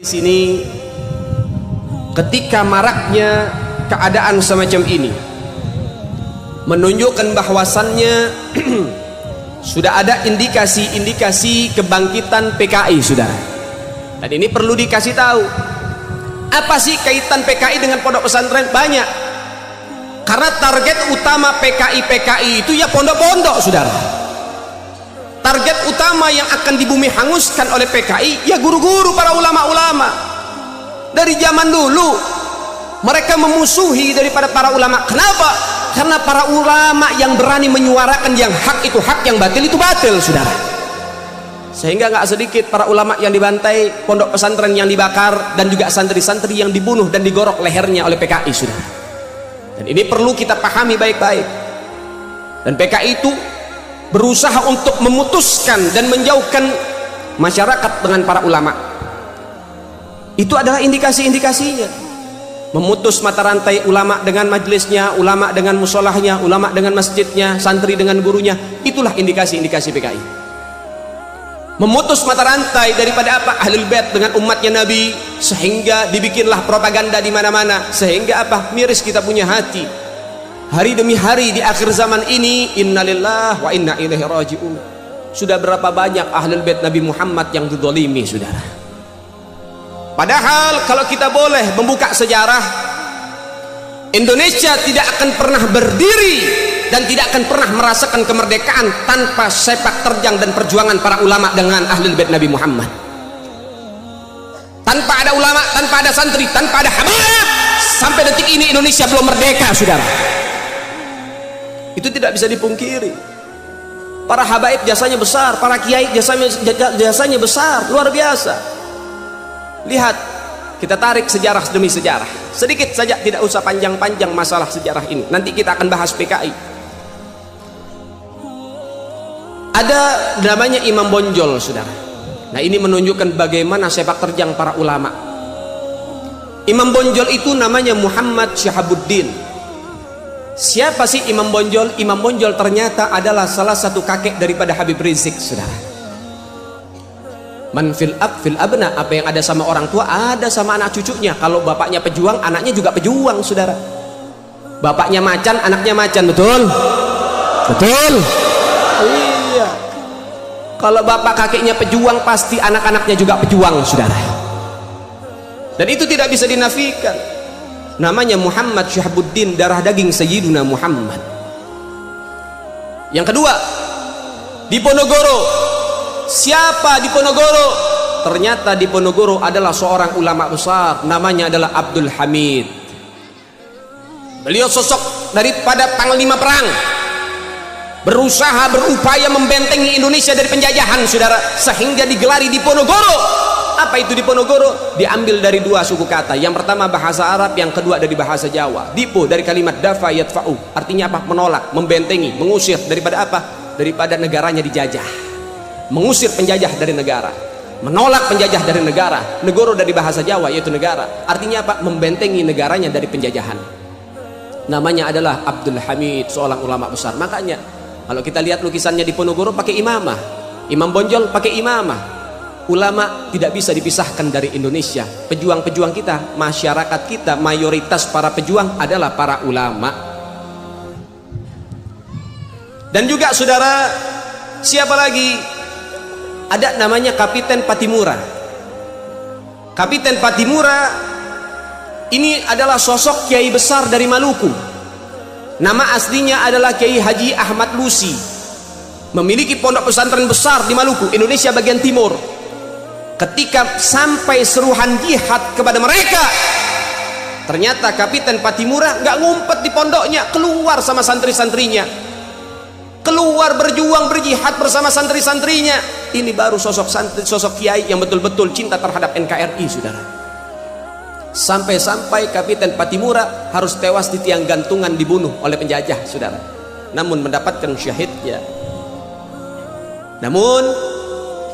Sini ketika maraknya keadaan semacam ini menunjukkan bahwasannya sudah ada indikasi-indikasi kebangkitan PKI, saudara. Dan ini perlu dikasih tahu. Apa sih kaitan PKI dengan pondok pesantren? Banyak. Karena target utama PKI itu ya pondok-pondok, saudara. Target utama yang akan dibumi hanguskan oleh PKI ya guru-guru, para ulama-ulama. Dari zaman dulu mereka memusuhi daripada para ulama. Kenapa? Karena para ulama yang berani menyuarakan yang hak itu hak, yang batil itu batil, saudara. Sehingga nggak sedikit para ulama yang dibantai, pondok pesantren yang dibakar, dan juga santri-santri yang dibunuh dan digorok lehernya oleh PKI, saudara. Dan ini perlu kita pahami baik-baik. Dan PKI itu berusaha untuk memutuskan dan menjauhkan masyarakat dengan para ulama. Itu adalah indikasi-indikasinya. Memutus mata rantai ulama dengan majelisnya, ulama dengan musolahnya, ulama dengan masjidnya, santri dengan gurunya. Itulah indikasi-indikasi PKI. Memutus mata rantai daripada apa? Ahlul Bait dengan umatnya Nabi, sehingga dibikinlah propaganda di mana-mana. Sehingga apa? Miris kita punya hati. Hari demi hari di akhir zaman ini, innalillahi wa inna ilaihi raji'un. Sudah berapa banyak Ahlul Bait Nabi Muhammad yang dizalimi, saudara. Padahal kalau kita boleh membuka sejarah, Indonesia tidak akan pernah berdiri dan tidak akan pernah merasakan kemerdekaan tanpa sepak terjang dan perjuangan para ulama dengan Ahlul Bait Nabi Muhammad. Tanpa ada ulama, tanpa ada santri, tanpa ada habaib, sampai detik ini Indonesia belum merdeka, saudara. Itu tidak bisa dipungkiri. Para habaib jasanya besar, para kiai jasanya besar, luar biasa. Lihat, kita tarik sejarah demi sejarah. Sedikit saja, tidak usah panjang-panjang masalah sejarah ini. Nanti kita akan bahas PKI. Ada namanya Imam Bonjol, saudara. Nah, ini menunjukkan bagaimana sepak terjang para ulama. Imam Bonjol itu namanya Muhammad Syahabuddin. Siapa sih Imam Bonjol? Imam Bonjol ternyata adalah salah satu kakek daripada Habib Rizik, saudara. Man fil abna, apa yang ada sama orang tua ada sama anak cucunya. Kalau bapaknya pejuang, anaknya juga pejuang, saudara. Bapaknya macan, anaknya macan, betul? Betul? Iya. Kalau bapak kakeknya pejuang, pasti anak-anaknya juga pejuang, saudara. Dan itu tidak bisa dinafikan. Namanya Muhammad Syahabuddin, darah daging Sayyiduna Muhammad. Yang kedua, di Ponorogo. Siapa di Ponorogo? Ternyata di Ponorogo adalah seorang ulama besar, namanya adalah Abdul Hamid. Beliau sosok daripada panglima perang, berusaha berupaya membentengi Indonesia dari penjajahan, saudara, sehingga digelari di Ponorogo. Apa itu di Ponorogo? Diambil dari dua suku kata. Yang pertama bahasa Arab, yang kedua dari bahasa Jawa. Dipo dari kalimat dafa yadfa'u, artinya apa? Menolak, membentengi, mengusir daripada apa? Daripada negaranya dijajah. Mengusir penjajah dari negara, menolak penjajah dari negara. Negoro dari bahasa Jawa yaitu negara, artinya apa? Membentengi negaranya dari penjajahan. Namanya adalah Abdul Hamid, seorang ulama besar. Makanya kalau kita lihat lukisannya di Ponorogo pakai imamah, Imam Bonjol pakai imamah. Ulama tidak bisa dipisahkan dari Indonesia. Pejuang-pejuang kita, masyarakat kita, mayoritas para pejuang adalah para ulama. Dan juga saudara, siapa lagi? Ada namanya Kapiten Patimura. Kapiten Patimura ini adalah sosok kiai besar dari Maluku. Nama aslinya adalah Kiai Haji Ahmad Lusi. Memiliki pondok pesantren besar di Maluku, Indonesia bagian timur. Ketika sampai seruhan jihad kepada mereka, ternyata Kapiten Patimura nggak ngumpet di pondoknya, keluar sama santri-santrinya, keluar berjuang berjihad bersama santri-santrinya. Ini baru sosok santri, sosok kiai yang betul-betul cinta terhadap NKRI, saudara. Sampai-sampai Kapiten Patimura harus tewas di tiang gantungan, dibunuh oleh penjajah, saudara. Namun mendapatkan syahidnya. Namun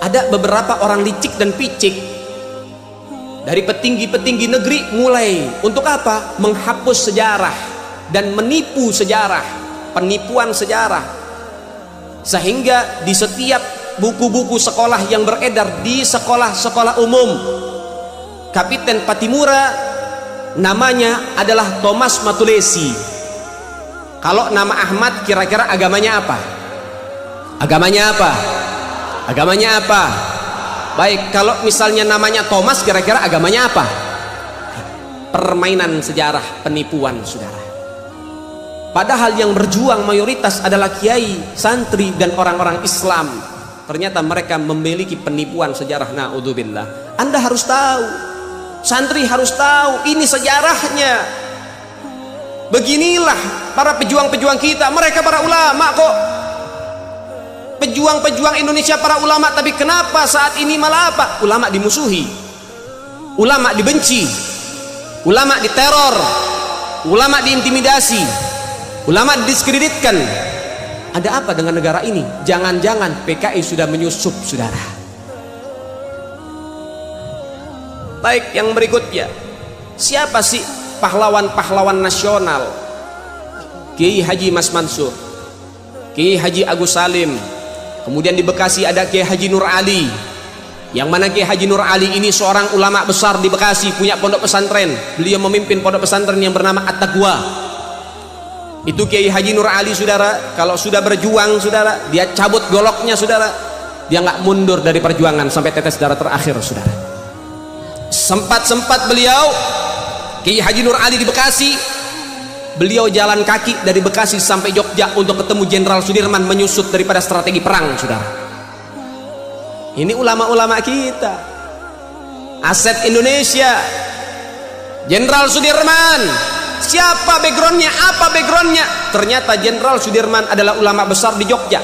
ada beberapa orang licik dan picik dari petinggi-petinggi negeri mulai untuk apa? Menghapus sejarah dan menipu sejarah, penipuan sejarah. Sehingga di setiap buku-buku sekolah yang beredar di sekolah-sekolah umum, Kapiten Patimura namanya adalah Thomas Matulesi. Kalau nama Ahmad kira-kira agamanya apa? Agamanya apa? Agamanya apa? Baik, kalau misalnya namanya Thomas kira-kira agamanya apa? Permainan sejarah, penipuan, saudara. Padahal yang berjuang mayoritas adalah kiai, santri, dan orang-orang Islam. Ternyata mereka memiliki penipuan sejarah. Na'udzubillah. Anda harus tahu, santri harus tahu, ini sejarahnya. Beginilah para pejuang-pejuang kita. Mereka para ulama kok, pejuang-pejuang Indonesia, para ulama. Tapi kenapa saat ini malah apa? Ulama dimusuhi, ulama dibenci, ulama diteror, ulama diintimidasi, ulama didiskreditkan. Ada apa dengan negara ini? Jangan-jangan PKI sudah menyusup, saudara. Baik, yang berikutnya, siapa sih pahlawan-pahlawan nasional? Kiai Haji Mas Mansur, Kiai Haji Agus Salim, kemudian di Bekasi ada Kiai Haji Nur Ali, yang mana Kiai Haji Nur Ali ini seorang ulama besar di Bekasi, punya pondok pesantren. Beliau memimpin pondok pesantren yang bernama At-Taqwa. Itu Kiai Haji Nur Ali, saudara, kalau sudah berjuang, saudara, dia cabut goloknya, saudara. Dia nggak mundur dari perjuangan sampai tetes darah terakhir, saudara. Sempat-sempat beliau, Kiai Haji Nur Ali di Bekasi, beliau jalan kaki dari Bekasi sampai Jogja untuk ketemu Jenderal Sudirman, menyusut daripada strategi perang, saudara. Ini ulama-ulama kita, aset Indonesia. Jenderal Sudirman, siapa backgroundnya? Apa backgroundnya? Ternyata Jenderal Sudirman adalah ulama besar di Jogja.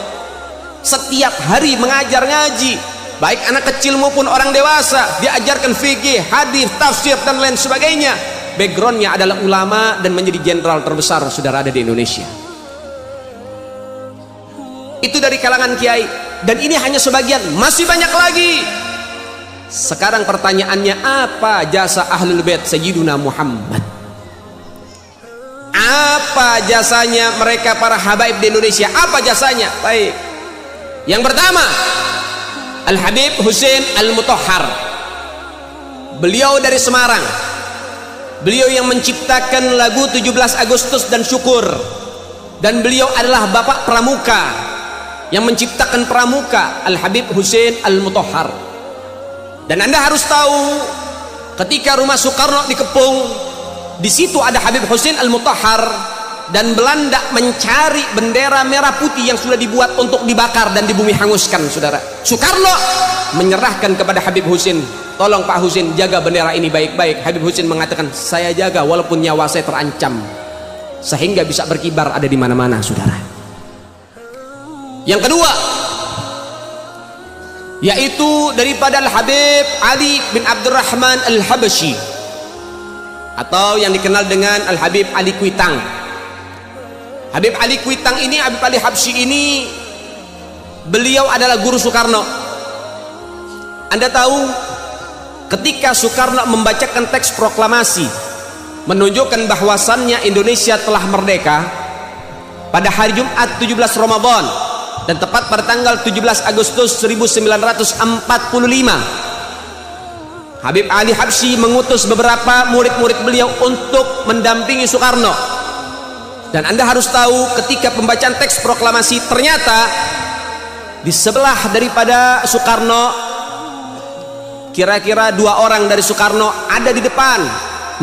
Setiap hari mengajar ngaji, baik anak kecil maupun orang dewasa, diajarkan fikih, hadis, tafsir, dan lain sebagainya. Backgroundnya adalah ulama dan menjadi jenderal terbesar, saudara, ada di Indonesia. Itu dari kalangan kiai, dan ini hanya sebagian, masih banyak lagi. Sekarang pertanyaannya, apa jasa Ahlul Bait Sayyiduna Muhammad? Apa jasanya mereka para habaib di Indonesia? Apa jasanya? Baik, yang pertama, Al-Habib Husain Al-Mutahhar. Beliau dari Semarang. Beliau yang menciptakan lagu 17 Agustus dan Syukur. Dan beliau adalah bapak pramuka yang menciptakan pramuka, Al-Habib Husain Al-Mutahhar. Dan Anda harus tahu, ketika rumah Soekarno dikepung, di situ ada Habib Husain Al-Mutahhar, dan Belanda mencari bendera merah putih yang sudah dibuat untuk dibakar dan dibumi hanguskan, saudara. Soekarno menyerahkan kepada Habib Husain, tolong Pak Husain jaga bendera ini baik-baik. Habib Husain mengatakan, saya jaga walaupun nyawa saya terancam, sehingga bisa berkibar ada di mana-mana, saudara. Yang kedua, yaitu daripada Al-Habib Ali bin Abdurrahman Al-Habsyi, atau yang dikenal dengan Al-Habib Ali Kuitang. Habib Ali Kuitang ini, Habib Ali Habsyi ini, beliau adalah guru Soekarno. Anda tahu, ketika Soekarno membacakan teks proklamasi menunjukkan bahwasannya Indonesia telah merdeka pada hari Jumat 17 Ramadan, dan tepat pada tanggal 17 Agustus 1945, Habib Ali Habsyi mengutus beberapa murid-murid beliau untuk mendampingi Soekarno. Dan Anda harus tahu, ketika pembacaan teks proklamasi, ternyata di sebelah daripada Soekarno, kira-kira 2 orang dari Soekarno ada di depan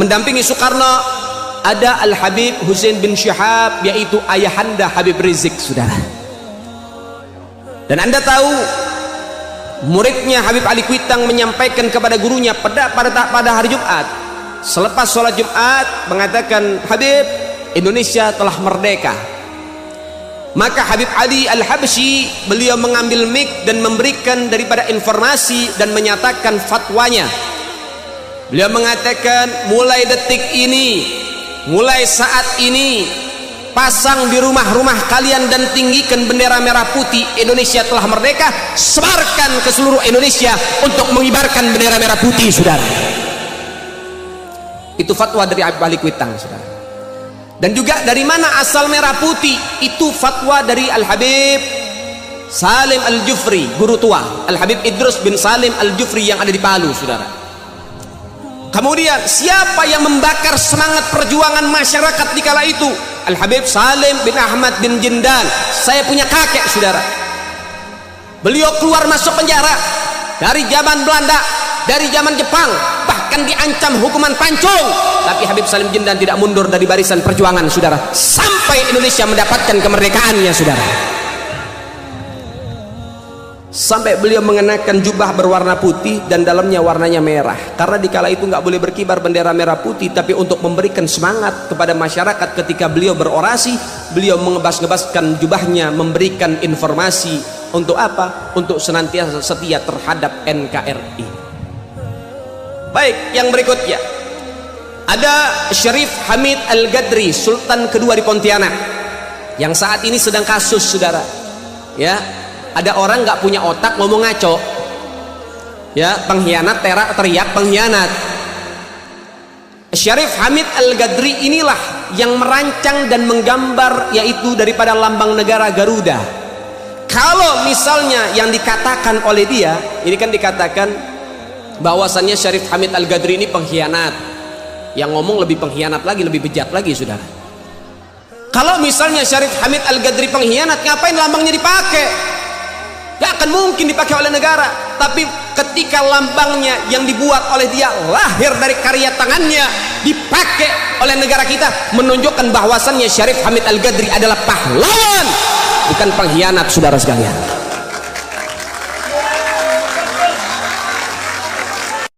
mendampingi Soekarno. Ada Al-Habib Husain bin Syihab, yaitu ayahanda Habib Rizik, saudara. Dan Anda tahu, muridnya Habib Ali Kuitang menyampaikan kepada gurunya pada hari Jumat, selepas sholat Jumat, mengatakan, Habib, Indonesia telah merdeka. Maka Habib Ali Al-Habsyi, beliau mengambil mic dan memberikan daripada informasi dan menyatakan fatwanya. Beliau mengatakan, mulai detik ini, mulai saat ini, pasang di rumah-rumah kalian dan tinggikan bendera merah putih. Indonesia telah merdeka, sebarkan ke seluruh Indonesia untuk mengibarkan bendera merah putih, saudara. Itu fatwa dari Habib Ali Kuitang, saudara. Dan juga dari mana asal merah putih? Itu fatwa dari Al-Habib Salim Al-Jufri, guru tua Al-Habib Idrus bin Salim Al-Jufri yang ada di Palu, saudara. Kemudian siapa yang membakar semangat perjuangan masyarakat di kala itu? Al-Habib Salim bin Ahmad bin Jindan. Saya punya kakek, saudara. Beliau keluar masuk penjara dari zaman Belanda, dari zaman Jepang, bahkan diancam hukuman pancung. Tapi Habib Salim Jindan tidak mundur dari barisan perjuangan, saudara, sampai Indonesia mendapatkan kemerdekaannya, saudara. Sampai beliau mengenakan jubah berwarna putih dan dalamnya warnanya merah, karena di kala itu nggak boleh berkibar bendera merah putih. Tapi untuk memberikan semangat kepada masyarakat ketika beliau berorasi, beliau mengebas-ngebaskan jubahnya, memberikan informasi. Untuk apa? Untuk senantiasa setia terhadap NKRI. Baik, yang berikutnya ada Syarif Hamid Al-Gadri, Sultan kedua di Pontianak, yang saat ini sedang kasus, saudara. Ya, ada orang nggak punya otak ngomong ngaco, ya, pengkhianat, teriak pengkhianat. Syarif Hamid Al-Gadri inilah yang merancang dan menggambar, yaitu daripada lambang negara Garuda. Kalau misalnya yang dikatakan oleh dia, ini kan dikatakan bahwasannya Syarif Hamid Al-Gadri ini pengkhianat, yang ngomong lebih pengkhianat lagi, lebih bejat lagi, saudara. Kalau misalnya Syarif Hamid Al-Gadri pengkhianat, ngapain lambangnya dipakai? Gak akan mungkin dipakai oleh negara. Tapi ketika lambangnya yang dibuat oleh dia, lahir dari karya tangannya, dipakai oleh negara kita, menunjukkan bahwasannya Syarif Hamid Al-Gadri adalah pahlawan, bukan pengkhianat, saudara sekalian.